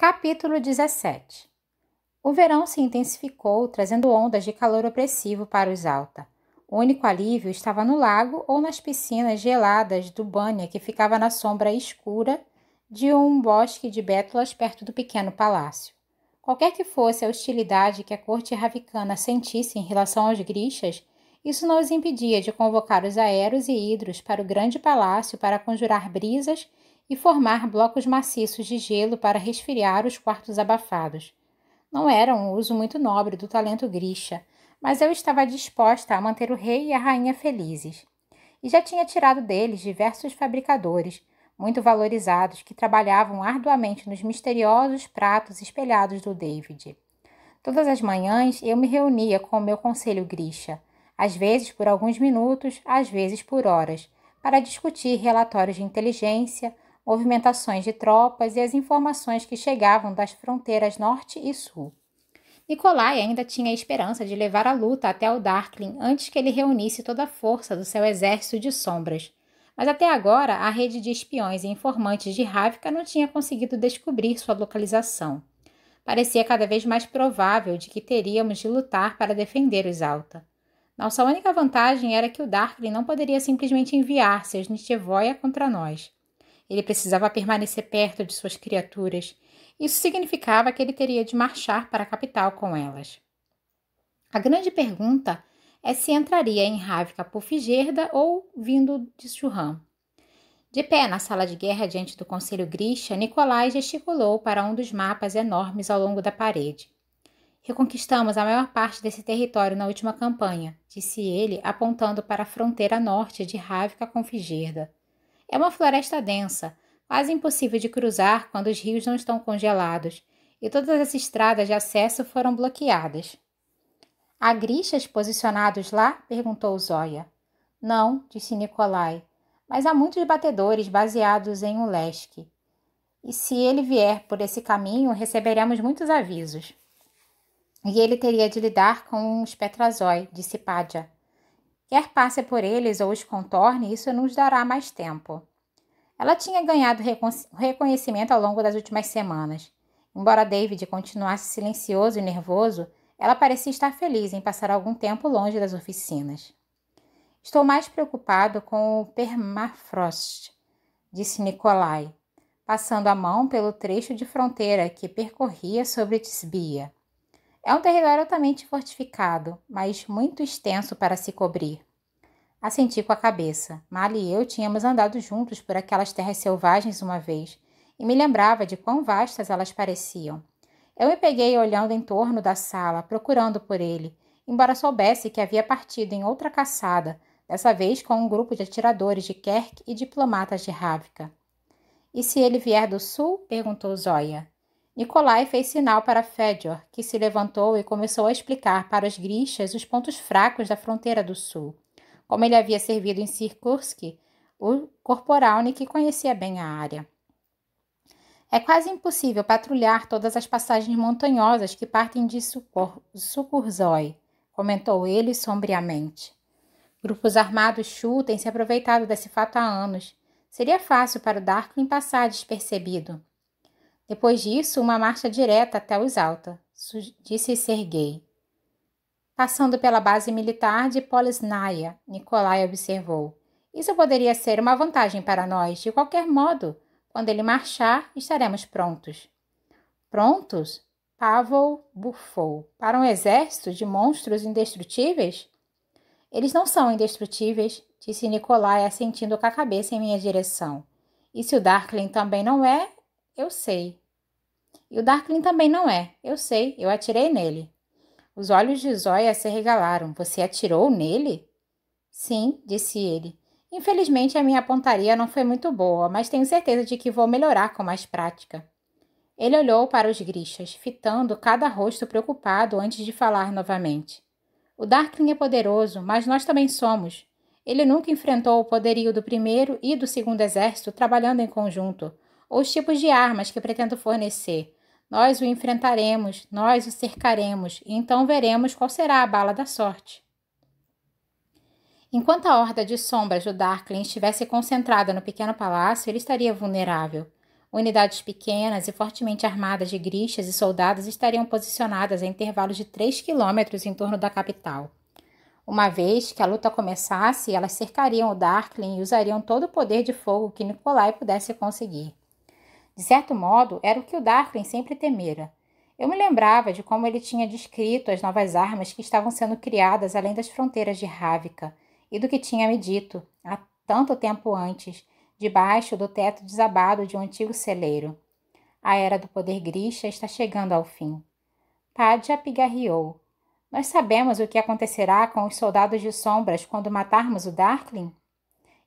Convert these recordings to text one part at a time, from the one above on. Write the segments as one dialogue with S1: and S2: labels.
S1: Capítulo 17. O verão se intensificou, trazendo ondas de calor opressivo para os Alta. O único alívio estava no lago ou nas piscinas geladas do Banya, que ficava na sombra escura de um bosque de bétulas perto do pequeno palácio. Qualquer que fosse a hostilidade que a corte ravicana sentisse em relação aos Grishas, isso não os impedia de convocar os Aeros e Hidros para o grande palácio para conjurar brisas e formar blocos maciços de gelo para resfriar os quartos abafados. Não era um uso muito nobre do talento Grisha, mas eu estava disposta a manter o rei e a rainha felizes. E já tinha tirado deles diversos fabricadores, muito valorizados, que trabalhavam arduamente nos misteriosos pratos espelhados do David. Todas as manhãs eu me reunia com o meu conselho Grisha, às vezes por alguns minutos, às vezes por horas, para discutir relatórios de inteligência, movimentações de tropas e as informações que chegavam das fronteiras norte e sul. Nikolai ainda tinha a esperança de levar a luta até o Darkling antes que ele reunisse toda a força do seu exército de sombras. Mas até agora a rede de espiões e informantes de Ravka não tinha conseguido descobrir sua localização. Parecia cada vez mais provável de que teríamos de lutar para defender os Alta. Nossa única vantagem era que o Darkling não poderia simplesmente enviar seus Nitevoia contra nós. Ele precisava permanecer perto de suas criaturas. Isso significava que ele teria de marchar para a capital com elas. A grande pergunta é se entraria em Ravka por Figerda ou vindo de Churran. De pé na sala de guerra diante do conselho Grisha, Nikolai gesticulou para um dos mapas enormes ao longo da parede. Reconquistamos a maior parte desse território na última campanha, disse ele, apontando para a fronteira norte de Ravka com Figerda. É uma floresta densa, quase impossível de cruzar quando os rios não estão congelados, e todas as estradas de acesso foram bloqueadas. Há Grishas posicionados lá? Perguntou Zoya. Não, disse Nikolai, mas há muitos batedores baseados em Ulesk. E se ele vier por esse caminho, receberemos muitos avisos. E ele teria de lidar com os Petrazoi, disse Padja. Quer passe por eles ou os contorne, isso nos dará mais tempo. Ela tinha ganhado reconhecimento ao longo das últimas semanas. Embora David continuasse silencioso e nervoso, ela parecia estar feliz em passar algum tempo longe das oficinas. Estou mais preocupado com o Permafrost, disse Nikolai, passando a mão pelo trecho de fronteira que percorria sobre Tisbia. É um território altamente fortificado, mas muito extenso para se cobrir. Assenti com a cabeça. Mali e eu tínhamos andado juntos por aquelas terras selvagens uma vez, e me lembrava de quão vastas elas pareciam. Eu me peguei olhando em torno da sala, procurando por ele, embora soubesse que havia partido em outra caçada, dessa vez com um grupo de atiradores de Kerk e diplomatas de Ravka. E se ele vier do sul? Perguntou Zoya. Nikolai fez sinal para Fedor, que se levantou e começou a explicar para os Grishas os pontos fracos da fronteira do sul. Como ele havia servido em Sirkursk, o Korporalnik conhecia bem a área. É quase impossível patrulhar todas as passagens montanhosas que partem de Sukurzoi, comentou ele sombriamente. Grupos armados Shu têm se aproveitado desse fato há anos. Seria fácil para o Darkling passar despercebido. Depois disso, uma marcha direta até os Alta, disse Sergei. Passando pela base militar de Polesnaya, Nikolai observou. Isso poderia ser uma vantagem para nós. De qualquer modo, quando ele marchar, estaremos prontos. Prontos? Pavel bufou. Para um exército de monstros indestrutíveis? Eles não são indestrutíveis, disse Nikolai, assentindo com a cabeça em minha direção. E se o Darkling também não é, eu sei. E o Darkling também não é, eu sei, eu atirei nele. Os olhos de Zoya se regalaram. Você atirou nele? Sim, disse ele. Infelizmente a minha pontaria não foi muito boa, mas tenho certeza de que vou melhorar com mais prática. Ele olhou para os Grishas, fitando cada rosto preocupado antes de falar novamente. O Darkling é poderoso, mas nós também somos. Ele nunca enfrentou o poderio do primeiro e do segundo exército trabalhando em conjunto, ou os tipos de armas que pretendo fornecer. Nós o enfrentaremos, nós o cercaremos, e então veremos qual será a bala da sorte. Enquanto a horda de sombras do Darkling estivesse concentrada no pequeno palácio, ele estaria vulnerável. Unidades pequenas e fortemente armadas de grixas e soldados estariam posicionadas a intervalos de 3 quilômetros em torno da capital. Uma vez que a luta começasse, elas cercariam o Darkling e usariam todo o poder de fogo que Nikolai pudesse conseguir. De certo modo, era o que o Darkling sempre temera. Eu me lembrava de como ele tinha descrito as novas armas que estavam sendo criadas além das fronteiras de Ravnica e do que tinha me dito, há tanto tempo antes, debaixo do teto desabado de um antigo celeiro. A era do poder Grisha está chegando ao fim. Padja pigarreou. Nós sabemos o que acontecerá com os soldados de sombras quando matarmos o Darkling?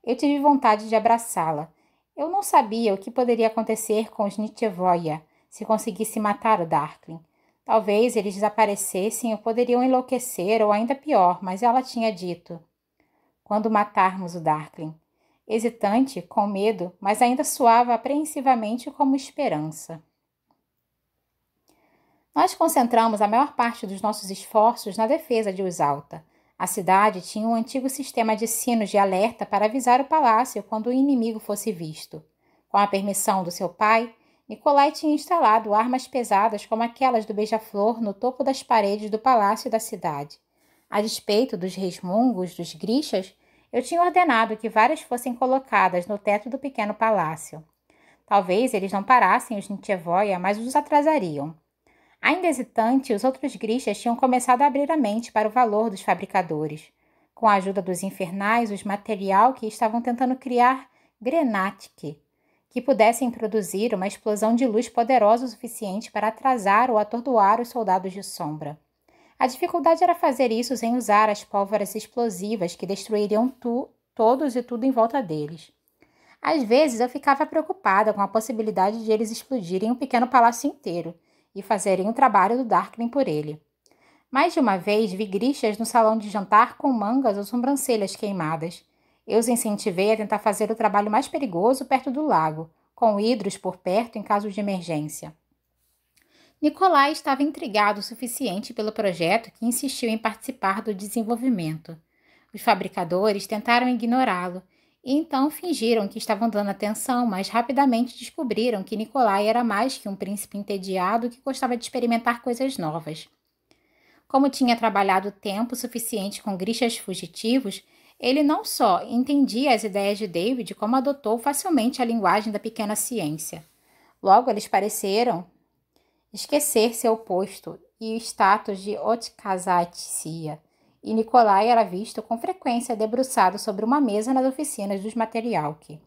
S1: Eu tive vontade de abraçá-la. Eu não sabia o que poderia acontecer com os Nitevoia se conseguisse matar o Darkling. Talvez eles desaparecessem ou poderiam enlouquecer ou ainda pior, mas ela tinha dito. Quando matarmos o Darkling. Hesitante, com medo, mas ainda soava apreensivamente como esperança. Nós concentramos a maior parte dos nossos esforços na defesa de Usalta. A cidade tinha um antigo sistema de sinos de alerta para avisar o palácio quando o inimigo fosse visto. Com a permissão do seu pai, Nikolai tinha instalado armas pesadas como aquelas do beija-flor no topo das paredes do palácio da cidade. A despeito dos resmungos dos grixas, eu tinha ordenado que várias fossem colocadas no teto do pequeno palácio. Talvez eles não parassem os Nitevoia, mas os atrasariam. Ainda hesitante, os outros grixas tinham começado a abrir a mente para o valor dos fabricadores. Com a ajuda dos infernais, os material que estavam tentando criar Grenatic, que pudessem produzir uma explosão de luz poderosa o suficiente para atrasar ou atordoar os soldados de sombra. A dificuldade era fazer isso sem usar as pólvoras explosivas que destruiriam todos e tudo em volta deles. Às vezes eu ficava preocupada com a possibilidade de eles explodirem um pequeno palácio inteiro e fazerem o trabalho do Darkling por ele. Mais de uma vez vi grixas no salão de jantar com mangas ou sobrancelhas queimadas. Eu os incentivei a tentar fazer o trabalho mais perigoso perto do lago, com hidros por perto em caso de emergência. Nikolai estava intrigado o suficiente pelo projeto que insistiu em participar do desenvolvimento. Os fabricadores tentaram ignorá-lo e então fingiram que estavam dando atenção, mas rapidamente descobriram que Nikolai era mais que um príncipe entediado que gostava de experimentar coisas novas. Como tinha trabalhado tempo suficiente com grixas fugitivos, ele não só entendia as ideias de David, como adotou facilmente a linguagem da pequena ciência. Logo, eles pareceram esquecer seu posto e o status de Otkazatsia, e Nikolai era visto com frequência debruçado sobre uma mesa nas oficinas dos Materialki.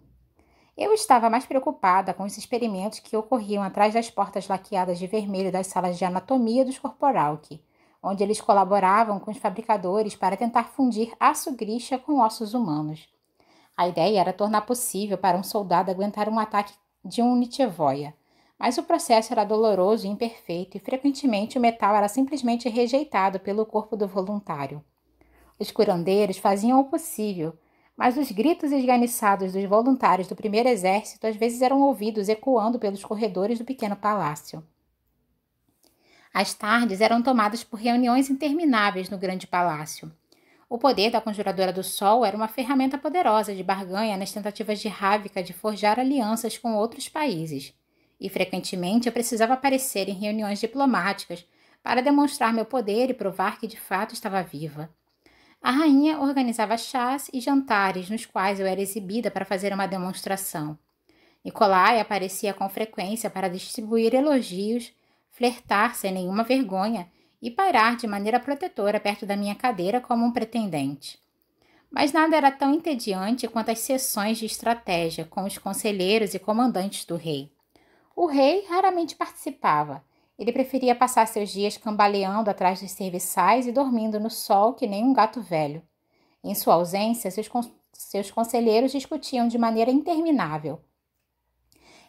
S1: Eu estava mais preocupada com os experimentos que ocorriam atrás das portas laqueadas de vermelho das salas de anatomia dos Corporalki, onde eles colaboravam com os fabricadores para tentar fundir aço grixa com ossos humanos. A ideia era tornar possível para um soldado aguentar um ataque de um Nitevoia, mas o processo era doloroso e imperfeito e frequentemente o metal era simplesmente rejeitado pelo corpo do voluntário. Os curandeiros faziam o possível, mas os gritos esganiçados dos voluntários do primeiro exército às vezes eram ouvidos ecoando pelos corredores do pequeno palácio. As tardes eram tomadas por reuniões intermináveis no grande palácio. O poder da Conjuradora do Sol era uma ferramenta poderosa de barganha nas tentativas de Ravnica de forjar alianças com outros países. E frequentemente eu precisava aparecer em reuniões diplomáticas para demonstrar meu poder e provar que de fato estava viva. A rainha organizava chás e jantares nos quais eu era exibida para fazer uma demonstração. Nikolai aparecia com frequência para distribuir elogios, flertar sem nenhuma vergonha e pairar de maneira protetora perto da minha cadeira como um pretendente. Mas nada era tão entediante quanto as sessões de estratégia com os conselheiros e comandantes do rei. O rei raramente participava. Ele preferia passar seus dias cambaleando atrás dos serviçais e dormindo no sol que nem um gato velho. Em sua ausência, seus conselheiros discutiam de maneira interminável.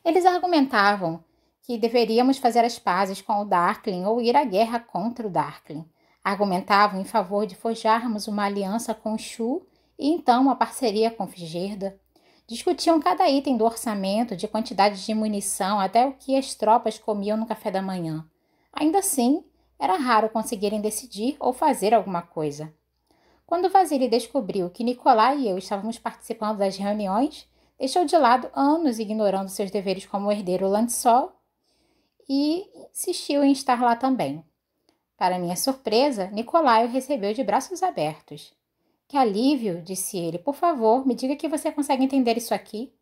S1: Eles argumentavam que deveríamos fazer as pazes com o Darkling ou ir à guerra contra o Darkling. Argumentavam em favor de forjarmos uma aliança com Shu e então uma parceria com Figerda. Discutiam cada item do orçamento, de quantidades de munição até o que as tropas comiam no café da manhã. Ainda assim, era raro conseguirem decidir ou fazer alguma coisa. Quando Vasily descobriu que Nikolai e eu estávamos participando das reuniões, Deixou de lado anos ignorando seus deveres como herdeiro Landsol e insistiu em estar lá também. Para minha surpresa, Nicolai o recebeu de braços abertos. Que alívio, disse ele. Por favor, me diga que você consegue entender isso aqui.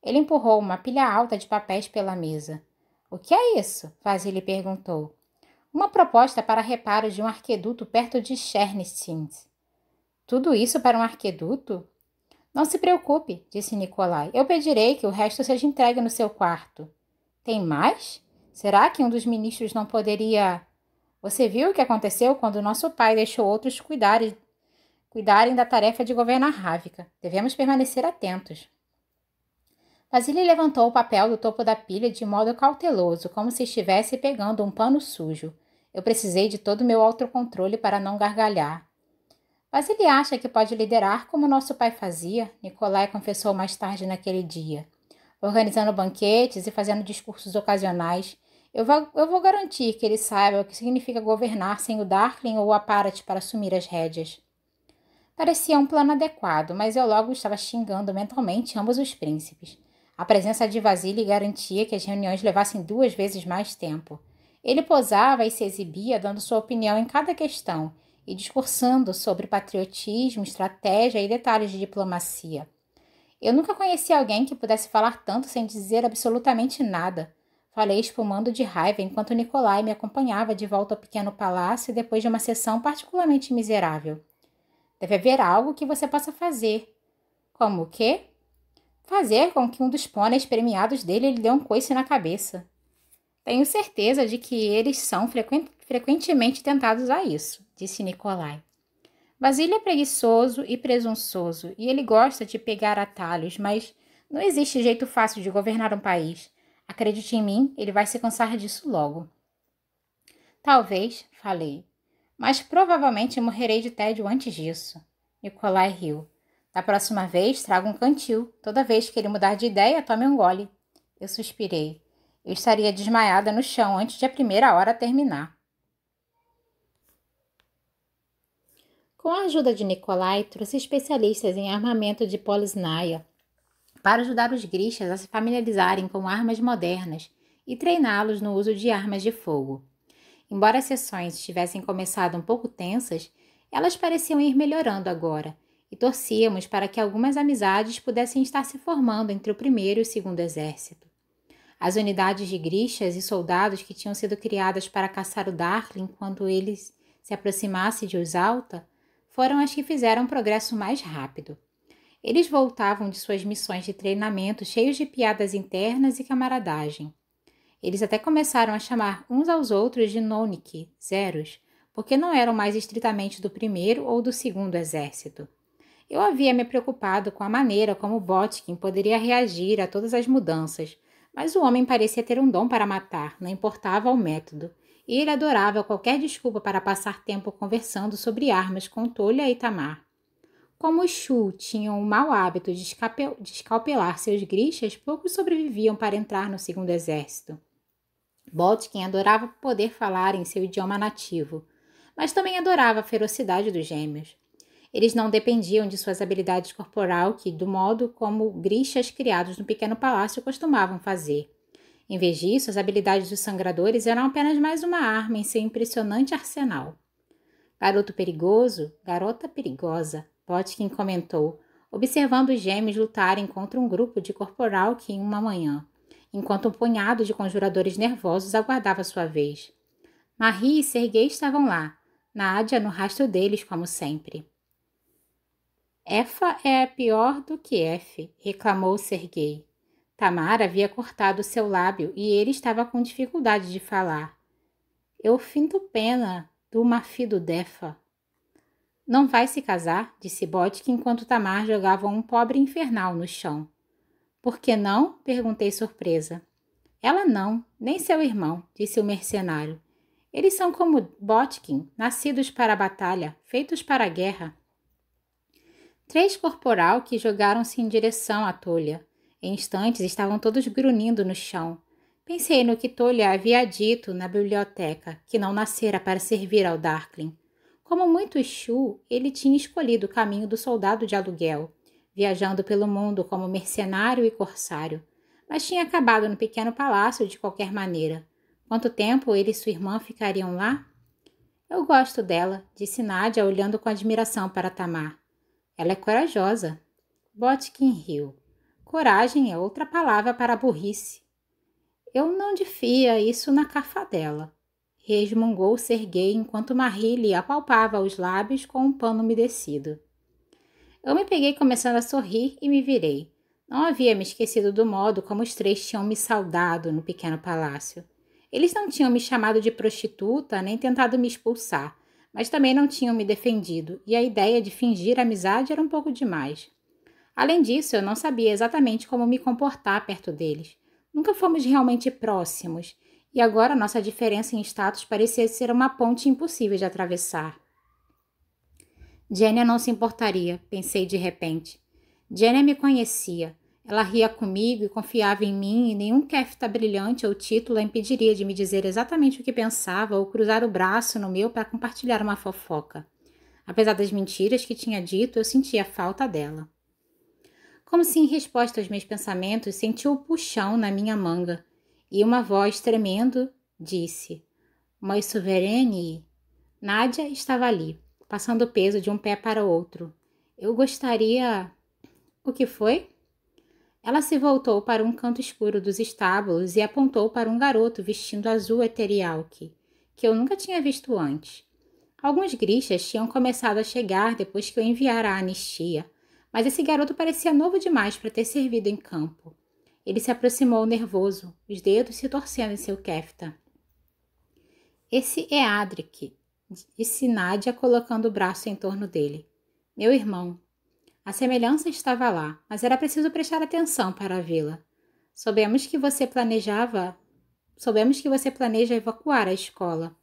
S1: Ele empurrou uma pilha alta de papéis pela mesa. O que é isso? Vasily perguntou. Uma proposta para reparos de um arqueduto perto de Chernystins. Tudo isso para um arqueduto? Não se preocupe, disse Nicolai. Eu pedirei que o resto seja entregue no seu quarto. Tem mais? Será que um dos ministros não poderia... Você viu o que aconteceu quando nosso pai deixou outros cuidarem da tarefa de governar Ravnica. Devemos permanecer atentos. Vasily levantou o papel do topo da pilha de modo cauteloso, como se estivesse pegando um pano sujo. Eu precisei de todo o meu autocontrole para não gargalhar. Vasily acha que pode liderar como nosso pai fazia, Nicolai confessou mais tarde naquele dia. Organizando banquetes e fazendo discursos ocasionais, eu vou garantir que ele saiba o que significa governar sem o Darkling ou o Aparat para assumir as rédeas. Parecia um plano adequado, mas eu logo estava xingando mentalmente ambos os príncipes. A presença de Vasily garantia que as reuniões levassem 2 vezes mais tempo. Ele posava e se exibia dando sua opinião em cada questão e discursando sobre patriotismo, estratégia e detalhes de diplomacia. Eu nunca conheci alguém que pudesse falar tanto sem dizer absolutamente nada. Falei espumando de raiva enquanto Nicolai me acompanhava de volta ao pequeno palácio depois de uma sessão particularmente miserável. Deve haver algo que você possa fazer. Como o quê? Fazer com que um dos pôneis premiados dele lhe dê um coice na cabeça. Tenho certeza de que eles são frequentemente tentados a isso, disse Nicolai. Vasily é preguiçoso e presunçoso, e ele gosta de pegar atalhos, mas não existe jeito fácil de governar um país. Acredite em mim, ele vai se cansar disso logo. Talvez, falei, mas provavelmente morrerei de tédio antes disso. Nicolai riu. Da próxima vez, traga um cantil. Toda vez que ele mudar de ideia, tome um gole. Eu suspirei. Eu estaria desmaiada no chão antes de a primeira hora terminar. Com a ajuda de Nicolai, trouxe especialistas em armamento de Polisnaya para ajudar os Grishas a se familiarizarem com armas modernas e treiná-los no uso de armas de fogo. Embora as sessões tivessem começado um pouco tensas, elas pareciam ir melhorando agora, e torcíamos para que algumas amizades pudessem estar se formando entre o primeiro e o segundo exército. As unidades de Grishas e soldados que tinham sido criadas para caçar o Darkling quando ele se aproximasse de Usalta foram as que fizeram um progresso mais rápido. Eles voltavam de suas missões de treinamento cheios de piadas internas e camaradagem. Eles até começaram a chamar uns aos outros de Noniki, Zeros, porque não eram mais estritamente do primeiro ou do segundo exército. Eu havia me preocupado com a maneira como Botkin poderia reagir a todas as mudanças, mas o homem parecia ter um dom para matar, não importava o método, e ele adorava qualquer desculpa para passar tempo conversando sobre armas com Tolya e Tamar. Como os Shu tinham o mau hábito de escalpelar seus grishas, poucos sobreviviam para entrar no segundo exército. Botkin adorava poder falar em seu idioma nativo, mas também adorava a ferocidade dos gêmeos. Eles não dependiam de suas habilidades corporal do modo como grishas criados no pequeno palácio costumavam fazer. Em vez disso, as habilidades dos sangradores eram apenas mais uma arma em seu impressionante arsenal. Garoto perigoso, garota perigosa, Botkin comentou, observando os gêmeos lutarem contra um grupo de corporal em uma manhã, enquanto um punhado de conjuradores nervosos aguardava sua vez. Marie e Sergei estavam lá, Nádia no rastro deles como sempre. Efa é pior do que F, reclamou Sergei. Tamar havia cortado seu lábio e ele estava com dificuldade de falar. Eu finto pena do mafido Defa. Não vai se casar, disse Botkin enquanto Tamar jogava um pobre infernal no chão. Por que não? Perguntei surpresa. Ela não, nem seu irmão, disse o mercenário. Eles são como Botkin, nascidos para a batalha, feitos para a guerra. 3 corporal que jogaram-se em direção a Tolya. Em instantes estavam todos grunhindo no chão. Pensei no que Tolya havia dito na biblioteca, que não nascera para servir ao Darkling. Como muitos Shu, ele tinha escolhido o caminho do soldado de aluguel. viajando pelo mundo como mercenário e corsário, mas tinha acabado no pequeno palácio de qualquer maneira. Quanto tempo ele e sua irmã ficariam lá? Eu gosto dela, disse Nádia, olhando com admiração para Tamar. Ela é corajosa. Botkin riu. Coragem é outra palavra para burrice. Eu não difia isso na cafadela. Resmungou Serguei enquanto Marie lhe apalpava os lábios com um pano umedecido. Eu me peguei começando a sorrir e me virei. Não havia me esquecido do modo como os três tinham me saudado no pequeno palácio. Eles não tinham me chamado de prostituta nem tentado me expulsar, mas também não tinham me defendido, e a ideia de fingir amizade era um pouco demais. Além disso, eu não sabia exatamente como me comportar perto deles. Nunca fomos realmente próximos, e agora nossa diferença em status parecia ser uma ponte impossível de atravessar. Jenny não se importaria, pensei de repente. Jenny me conhecia. Ela ria comigo e confiava em mim, e nenhum kefta brilhante ou título a impediria de me dizer exatamente o que pensava ou cruzar o braço no meu para compartilhar uma fofoca. Apesar das mentiras que tinha dito, eu sentia falta dela. Como se em resposta aos meus pensamentos, senti o puxão na minha manga, e uma voz tremendo disse: Mãe Soverene. Nádia estava ali, passando o peso de um pé para o outro. Eu gostaria... O que foi? Ela se voltou para um canto escuro dos estábulos e apontou para um garoto vestindo azul eterial que eu nunca tinha visto antes. Alguns grixas tinham começado a chegar depois que eu enviara a anistia, mas esse garoto parecia novo demais para ter servido em campo. Ele se aproximou nervoso, os dedos se torcendo em seu kefta. Esse é Adric, disse Nádia colocando o braço em torno dele. Meu irmão. A semelhança estava lá, mas era preciso prestar atenção para vê-la. Soubemos que você planeja evacuar a escola.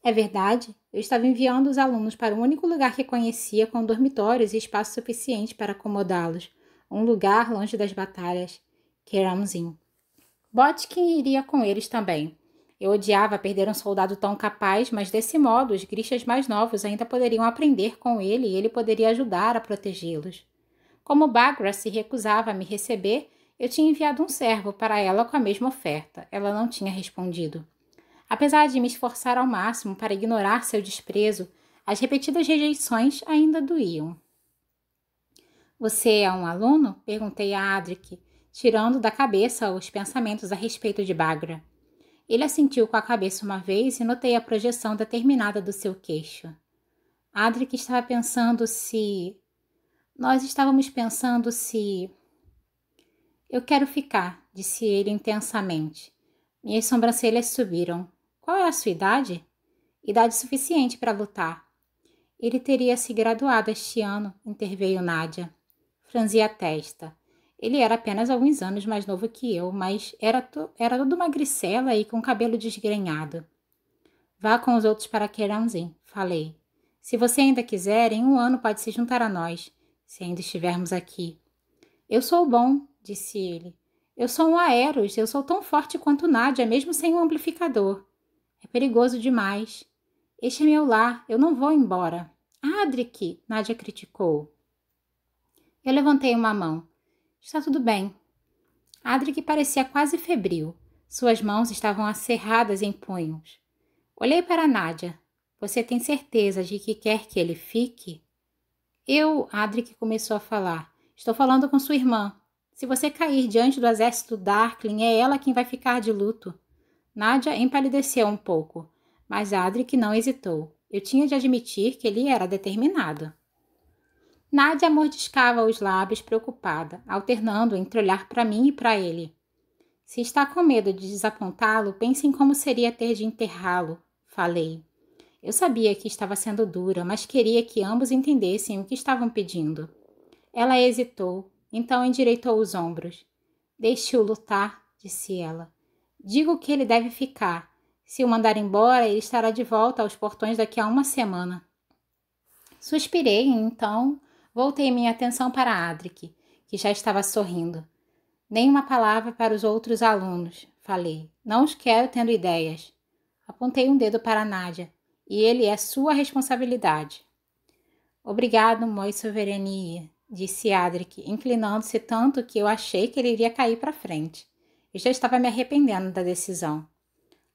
S1: É verdade, eu estava enviando os alunos para o único lugar que conhecia com dormitórios e espaço suficiente para acomodá-los. Um lugar longe das batalhas. Keramzin. Botkin iria com eles também. Eu odiava perder um soldado tão capaz, mas desse modo os grixas mais novos ainda poderiam aprender com ele e ele poderia ajudar a protegê-los. Como Bagra se recusava a me receber, eu tinha enviado um servo para ela com a mesma oferta. Ela não tinha respondido. Apesar de me esforçar ao máximo para ignorar seu desprezo, as repetidas rejeições ainda doíam. Você é um aluno? Perguntei a Adric, tirando da cabeça os pensamentos a respeito de Bagra. Ele assentiu com a cabeça uma vez e notei a projeção determinada do seu queixo. Adric estava pensando se... Nós estávamos pensando se... Eu quero ficar, disse ele intensamente. Minhas sobrancelhas subiram. Qual é a sua idade? Idade suficiente para lutar. Ele teria se graduado este ano, interveio Nádia. Franzi a testa. Ele era apenas alguns anos mais novo que eu, mas era toda magricela e com cabelo desgrenhado. Vá com os outros para Keramzin, falei. Se você ainda quiser, em 1 ano pode se juntar a nós, se ainda estivermos aqui. Eu sou bom, disse ele. Eu sou um Aeros, eu sou tão forte quanto Nádia, mesmo sem um amplificador. É perigoso demais. Este é meu lar, eu não vou embora. Adric, Nádia criticou. Eu levantei uma mão. Está tudo bem. Adric parecia quase febril. Suas mãos estavam acerradas em punhos. Olhei para Nádia. Você tem certeza de que quer que ele fique? Adric começou a falar. Estou falando com sua irmã. Se você cair diante do exército Darkling, é ela quem vai ficar de luto. Nádia empalideceu um pouco, mas Adric não hesitou. Eu tinha de admitir que ele era determinado. Nádia mordiscava os lábios preocupada, alternando entre olhar para mim e para ele. Se está com medo de desapontá-lo, pense em como seria ter de enterrá-lo, falei. Eu sabia que estava sendo dura, mas queria que ambos entendessem o que estavam pedindo. Ela hesitou, então endireitou os ombros. Deixe-o lutar, disse ela. Digo que ele deve ficar. Se o mandar embora, ele estará de volta aos portões daqui a 1 semana. Suspirei, então voltei minha atenção para Adric, que já estava sorrindo. Nem uma palavra para os outros alunos, falei. Não os quero tendo ideias. Apontei um dedo para Nádia. E ele é sua responsabilidade. Obrigado, Moi Soverenie. disse Adric, inclinando-se tanto que eu achei que ele iria cair para frente. Eu já estava me arrependendo da decisão.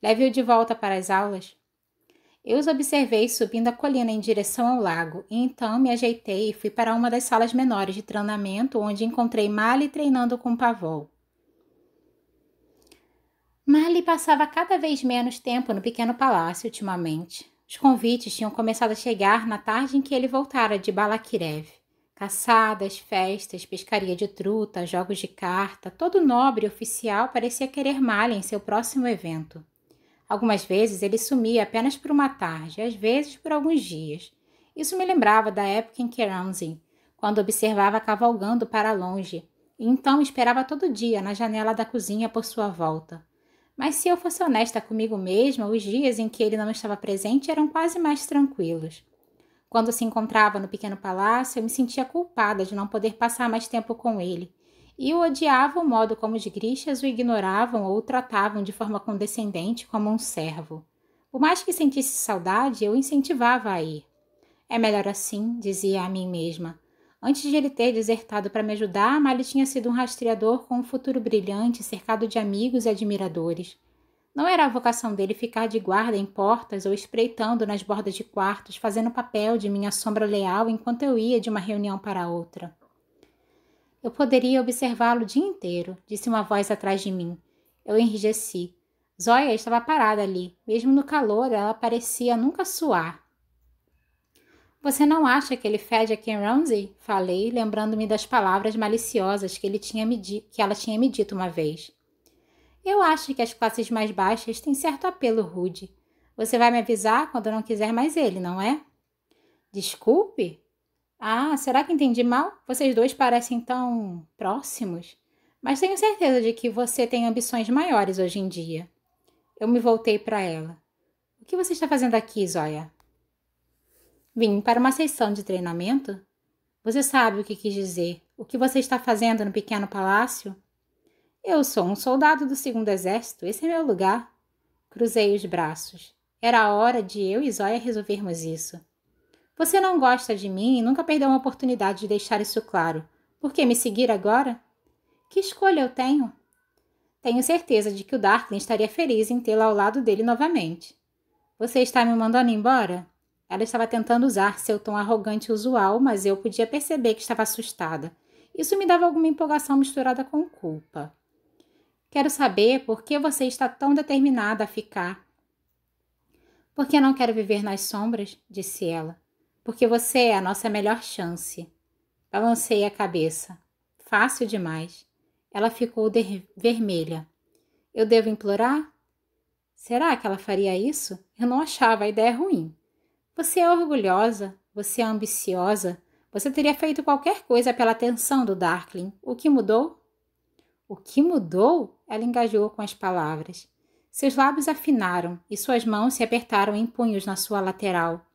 S1: Leve-o de volta para as aulas. Eu os observei subindo a colina em direção ao lago, e então me ajeitei e fui para uma das salas menores de treinamento, onde encontrei Mali treinando com Pavol. Mali passava cada vez menos tempo no pequeno palácio ultimamente. Os convites tinham começado a chegar na tarde em que ele voltara de Balakirev. Caçadas, festas, pescaria de truta, jogos de carta, todo nobre oficial parecia querer Mali em seu próximo evento. Algumas vezes ele sumia apenas por uma tarde, às vezes por alguns dias. Isso me lembrava da época em Keramzin, quando observava cavalgando para longe, e então esperava todo dia na janela da cozinha por sua volta. Mas se eu fosse honesta comigo mesma, os dias em que ele não estava presente eram quase mais tranquilos. Quando se encontrava no pequeno palácio, eu me sentia culpada de não poder passar mais tempo com ele, e eu odiava o modo como os Grishas o ignoravam ou o tratavam de forma condescendente como um servo. Por mais que sentisse saudade, eu o incentivava a ir. É melhor assim, dizia a mim mesma. Antes de ele ter desertado para me ajudar, Mali tinha sido um rastreador com um futuro brilhante, cercado de amigos e admiradores. Não era a vocação dele ficar de guarda em portas ou espreitando nas bordas de quartos, fazendo papel de minha sombra leal enquanto eu ia de uma reunião para outra. Eu poderia observá-lo o dia inteiro, disse uma voz atrás de mim. Eu enrijeci. Zoya estava parada ali. Mesmo no calor, ela parecia nunca suar. Você não acha que ele fede a Ken Ramsay? Falei, lembrando-me das palavras maliciosas que ela tinha me dito uma vez. Eu acho que as classes mais baixas têm certo apelo rude. Você vai me avisar quando não quiser mais ele, não é? Desculpe? Ah, será que entendi mal? Vocês dois parecem tão próximos. Mas tenho certeza de que você tem ambições maiores hoje em dia. Eu me voltei para ela. O que você está fazendo aqui, Zoya? Vim para uma sessão de treinamento? Você sabe o que quis dizer. O que você está fazendo no pequeno palácio? Eu sou um soldado do 2º Exército. Esse é meu lugar. Cruzei os braços. Era a hora de eu e Zoya resolvermos isso. Você não gosta de mim e nunca perdeu uma oportunidade de deixar isso claro. Por que me seguir agora? Que escolha eu tenho? Tenho certeza de que o Darkling estaria feliz em tê-la ao lado dele novamente. Você está me mandando embora? Ela estava tentando usar seu tom arrogante usual, mas eu podia perceber que estava assustada. Isso me dava alguma empolgação misturada com culpa. Quero saber por que você está tão determinada a ficar. Porque não quero viver nas sombras, disse ela. Porque você é a nossa melhor chance. Balancei a cabeça. Fácil demais. Ela ficou vermelha. Eu devo implorar? Será que ela faria isso? Eu não achava a ideia ruim. Você é orgulhosa, você é ambiciosa, você teria feito qualquer coisa pela atenção do Darkling. O que mudou? O que mudou? Ela engajou com as palavras. Seus lábios afinaram e suas mãos se apertaram em punhos na sua lateral.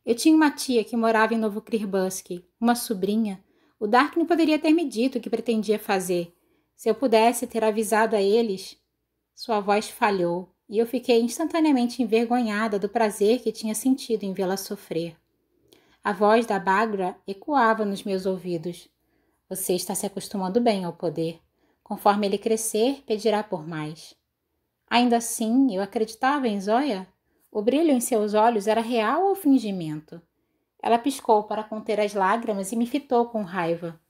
S1: Eu tinha uma tia que morava em Novo Krirbusky, uma sobrinha. O Darkling poderia ter me dito o que pretendia fazer. Se eu pudesse ter avisado a eles... Sua voz falhou, e eu fiquei instantaneamente envergonhada do prazer que tinha sentido em vê-la sofrer. A voz da Bagra ecoava nos meus ouvidos. Você está se acostumando bem ao poder. Conforme ele crescer, pedirá por mais. Ainda assim, eu acreditava em Zoya? O brilho em seus olhos era real ou fingimento? Ela piscou para conter as lágrimas e me fitou com raiva.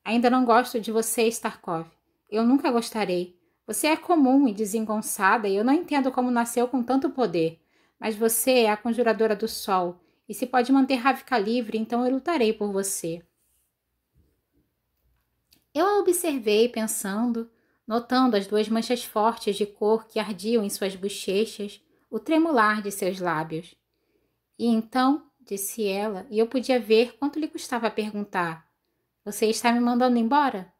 S1: Ainda não gosto de você, Starkov. Eu nunca gostarei. Você é comum e desengonçada e eu não entendo como nasceu com tanto poder. Mas você é a conjuradora do sol, e se pode manter Ravka livre, então eu lutarei por você. Eu a observei pensando, notando as 2 manchas fortes de cor que ardiam em suas bochechas, o tremular de seus lábios. E então, disse ela, e eu podia ver quanto lhe custava perguntar, você está me mandando embora?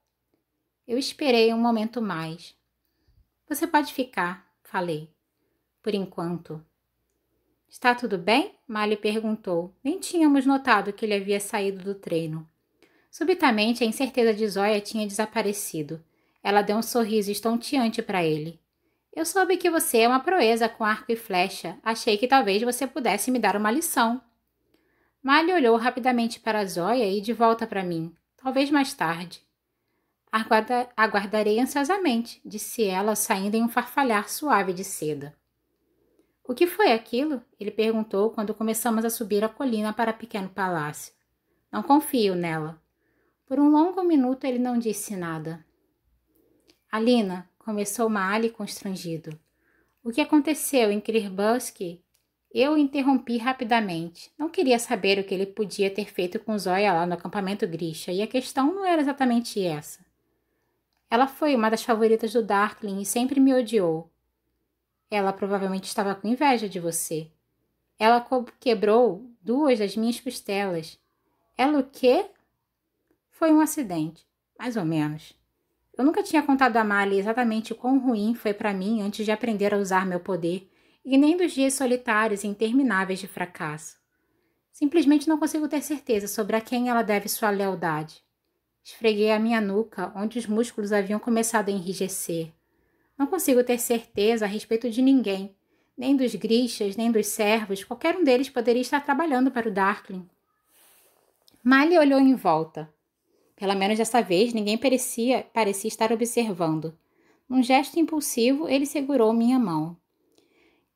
S1: Eu esperei um momento mais. Você pode ficar, falei. Por enquanto. Está tudo bem? Mali perguntou. Nem tínhamos notado que ele havia saído do treino. Subitamente, a incerteza de Zoya tinha desaparecido. Ela deu um sorriso estonteante para ele. Eu soube que você é uma proeza com arco e flecha. Achei que talvez você pudesse me dar uma lição. Mali olhou rapidamente para Zoya e de volta para mim. Talvez mais tarde. Aguardarei ansiosamente, disse ela, saindo em um farfalhar suave de seda. O que foi aquilo? Ele perguntou quando começamos a subir a colina para o pequeno palácio. Não confio nela. Por um longo minuto ele não disse nada. Alina, começou Mali constrangido. O que aconteceu em Kirbusk? Eu o interrompi rapidamente. Não queria saber o que ele podia ter feito com Zoya lá no acampamento Grisha, e a questão não era exatamente essa. Ela foi uma das favoritas do Darkling e sempre me odiou. Ela provavelmente estava com inveja de você. Ela quebrou 2 das minhas costelas. Ela o quê? Foi um acidente, mais ou menos. Eu nunca tinha contado a Mali exatamente o quão ruim foi para mim antes de aprender a usar meu poder, e nem dos dias solitários e intermináveis de fracasso. Simplesmente não consigo ter certeza sobre a quem ela deve sua lealdade. Esfreguei a minha nuca, onde os músculos haviam começado a enrijecer. Não consigo ter certeza a respeito de ninguém, nem dos Grishas, nem dos servos. Qualquer um deles poderia estar trabalhando para o Darkling. Mali olhou em volta. Pelo menos dessa vez, ninguém parecia estar observando. Num gesto impulsivo, ele segurou minha mão.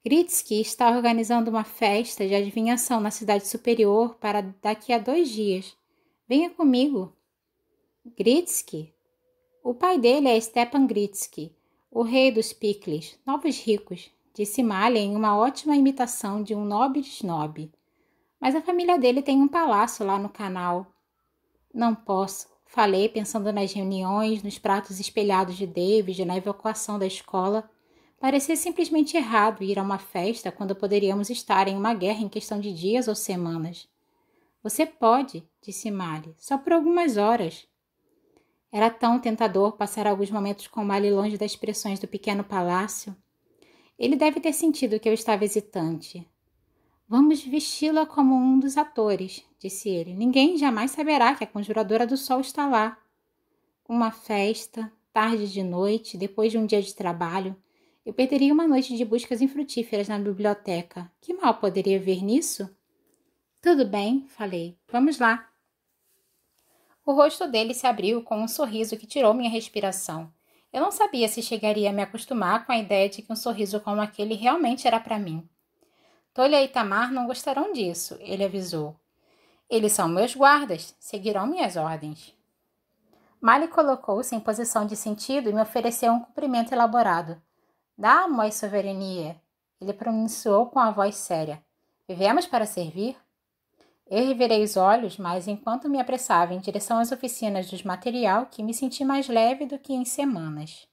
S1: Gritsky está organizando uma festa de adivinhação na cidade superior para daqui a 2 dias. Venha comigo. Gritsky? O pai dele é Stepan Gritsky, o rei dos Piklis, novos ricos, disse Malha em uma ótima imitação de um nobre snob. Mas a família dele tem um palácio lá no canal. Não posso, falei pensando nas reuniões, nos pratos espelhados de David, na evacuação da escola. Parecia simplesmente errado ir a uma festa quando poderíamos estar em uma guerra em questão de dias ou semanas. Você pode, disse Mali, só por algumas horas. Era tão tentador passar alguns momentos com Mali longe das pressões do pequeno palácio. Ele deve ter sentido que eu estava hesitante. Vamos vesti-la como um dos atores, disse ele. Ninguém jamais saberá que a Conjuradora do Sol está lá. Uma festa, tarde de noite, depois de um dia de trabalho. Eu perderia uma noite de buscas infrutíferas na biblioteca. Que mal poderia ver nisso? Tudo bem, falei. Vamos lá. O rosto dele se abriu com um sorriso que tirou minha respiração. Eu não sabia se chegaria a me acostumar com a ideia de que um sorriso como aquele realmente era para mim. Tolha e Tamar não gostarão disso, ele avisou. Eles são meus guardas, seguirão minhas ordens. Mali colocou-se em posição de sentido e me ofereceu um cumprimento elaborado. Dá-moi souvenirs, ele pronunciou com a voz séria. Vivemos para servir? Eu revirei os olhos, mas enquanto me apressava em direção às oficinas dos material, que me senti mais leve do que em semanas.